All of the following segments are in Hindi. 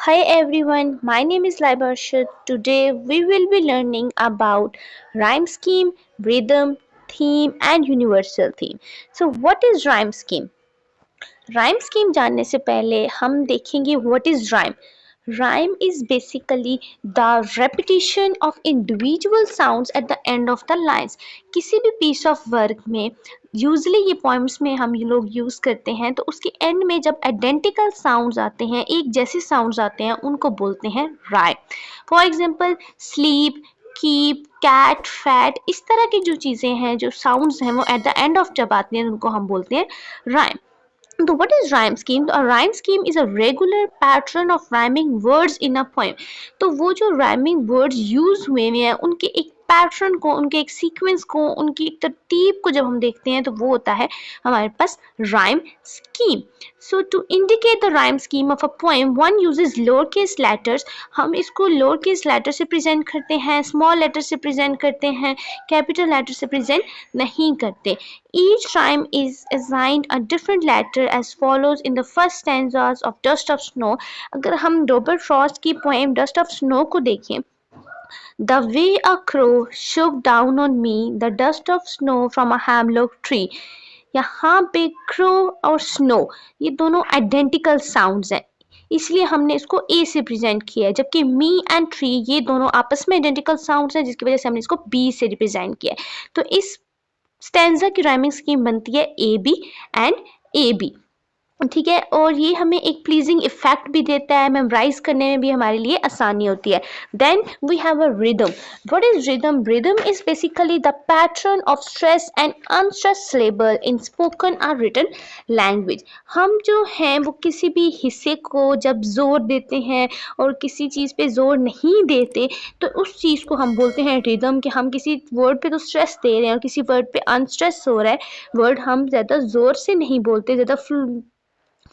Hi everyone, my name is Laibarshad. Today we will be learning about rhyme scheme, rhythm, theme and universal theme. So what is rhyme scheme? Rhyme scheme जानने से पहले हम देखेंगे what is rhyme. Rhyme is basically the repetition of individual sounds at the end of the lines. किसी भी piece of work में यूजली ये poems में हम ये लोग यूज करते हैं तो उसके एंड में जब आइडेंटिकल साउंड्स आते हैं एक जैसे साउंड्स आते हैं उनको बोलते हैं rhyme. For example sleep keep cat fat इस तरह की जो चीज़ें हैं जो साउंड्स हैं वो एट द एंड ऑफ जब आते हैं उनको हम बोलते हैं rhyme. So what is rhyme scheme? A rhyme scheme is a regular pattern of rhyming words in a poem. तो वो जो rhyming words use हुए हैं उनके एक पैटर्न को उनके एक सीक्वेंस को उनकी एक तरतीब को जब हम देखते हैं तो वो होता है हमारे पास rhyme scheme. So to indicate the rhyme scheme of a poem, one uses lowercase letters. हम इसको lowercase letter से present करते हैं, small letter से present करते हैं, capital letter से present नहीं करते. Each rhyme is assigned a different letter as follows in the first stanzas of Dust of Snow. अगर हम Robert Frost की poem Dust of Snow को देखें, The way a crow shook down on me the dust of snow from a hemlock tree. यहाँ पे crow और snow ये दोनों identical sounds हैं इसलिए हमने इसको A से प्रेजेंट किया है जबकि me and tree ये दोनों आपस में identical sounds हैं जिसकी वजह से हमने इसको B से रिप्रेजेंट किया है. तो इस स्टैंजा की राइमिंग स्कीम बनती है A B and A B. ठीक है और ये हमें एक प्लीजिंग इफेक्ट भी देता है मेमोराइज करने में भी हमारे लिए आसानी होती है. Then we have a rhythm. What is rhythm? Rhythm is basically the pattern of stress and unstress syllable in spoken और रिटन लैंग्वेज. हम जो हैं वो किसी भी हिस्से को जब जोर देते हैं और किसी चीज़ पे जोर नहीं देते तो उस चीज़ को हम बोलते हैं रिदम. कि हम किसी वर्ड पे तो स्ट्रेस दे रहे हैं और किसी वर्ड पे अनस्ट्रेस हो रहा है. वर्ड हम ज़्यादा जोर से नहीं बोलते, ज़्यादा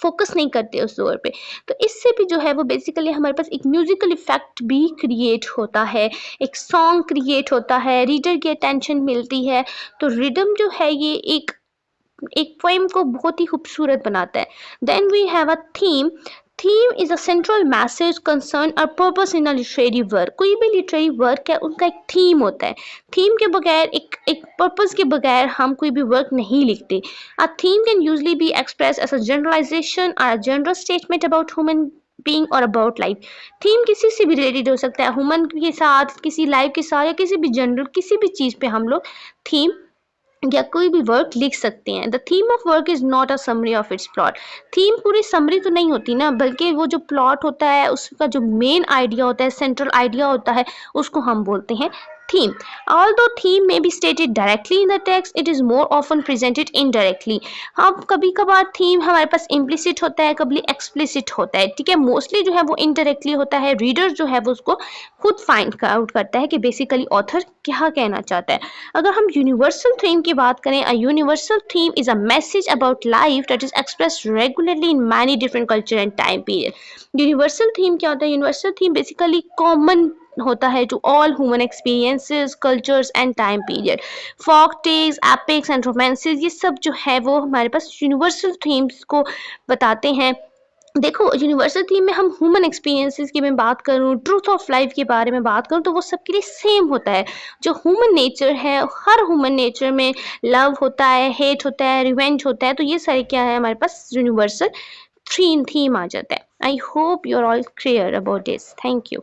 फोकस नहीं करते उस जोर पे. तो इससे भी जो है वो बेसिकली हमारे पास एक म्यूजिकल इफेक्ट भी क्रिएट होता है, एक सॉन्ग क्रिएट होता है, रीडर की अटेंशन मिलती है. तो रिदम जो है ये एक पोएम को बहुत ही खूबसूरत बनाता है. Then we have a theme. Theme is a central message concern or purpose in a literary work. कोई भी लिटरेरी वर्क है उनका एक थीम होता है. थीम के बगैर एक पर्पस के बगैर हम कोई भी वर्क नहीं लिखते. A theme can usually be express as a generalization or a general statement about human being or about life. Theme किसी से भी रिलेटेड हो सकता है, ह्यूमन के साथ, किसी लाइफ के साथ या किसी भी जनरल किसी भी चीज़ पे हम लोग थीम या कोई भी वर्क लिख सकते हैं. The theme of work is not a summary of its plot. Theme पूरी समरी तो नहीं होती ना, बल्कि वो जो प्लॉट होता है उसका जो मेन आइडिया होता है, सेंट्रल आइडिया होता है, उसको हम बोलते हैं theme. Although theme may be stated directly in the text, it is more often presented indirectly. हम कभी कभार थीम हमारे पास implicit होता है, कभी explicit होता है. ठीक है, मोस्टली जो है वो indirectly होता है. रीडर जो है वो उसको खुद फाइंड आउट करता है कि बेसिकली ऑथर क्या कहना चाहता है. अगर हम यूनिवर्सल थीम की बात करें, a universal theme is a message about life that is expressed regularly in many different culture and time period. Universal theme क्या होता है? यूनिवर्सल थीम बेसिकली कॉमन होता है to all human experiences, cultures and time period. Folk tales, epics and romances ये सब जो है वो हमारे पास यूनिवर्सल थीम्स को बताते हैं. देखो यूनिवर्सल थीम में हम ह्यूमन एक्सपीरियंसेस की मैं बात करूँ, ट्रूथ ऑफ लाइफ के बारे में बात करूँ तो वो सबके लिए सेम होता है. जो ह्यूमन नेचर है, हर ह्यूमन नेचर में लव होता है, हेट होता है, रिवेंज होता है. तो ये सारे क्या है हमारे पास यूनिवर्सल थीम आ जाता है. I hope you are all clear about this. Thank you.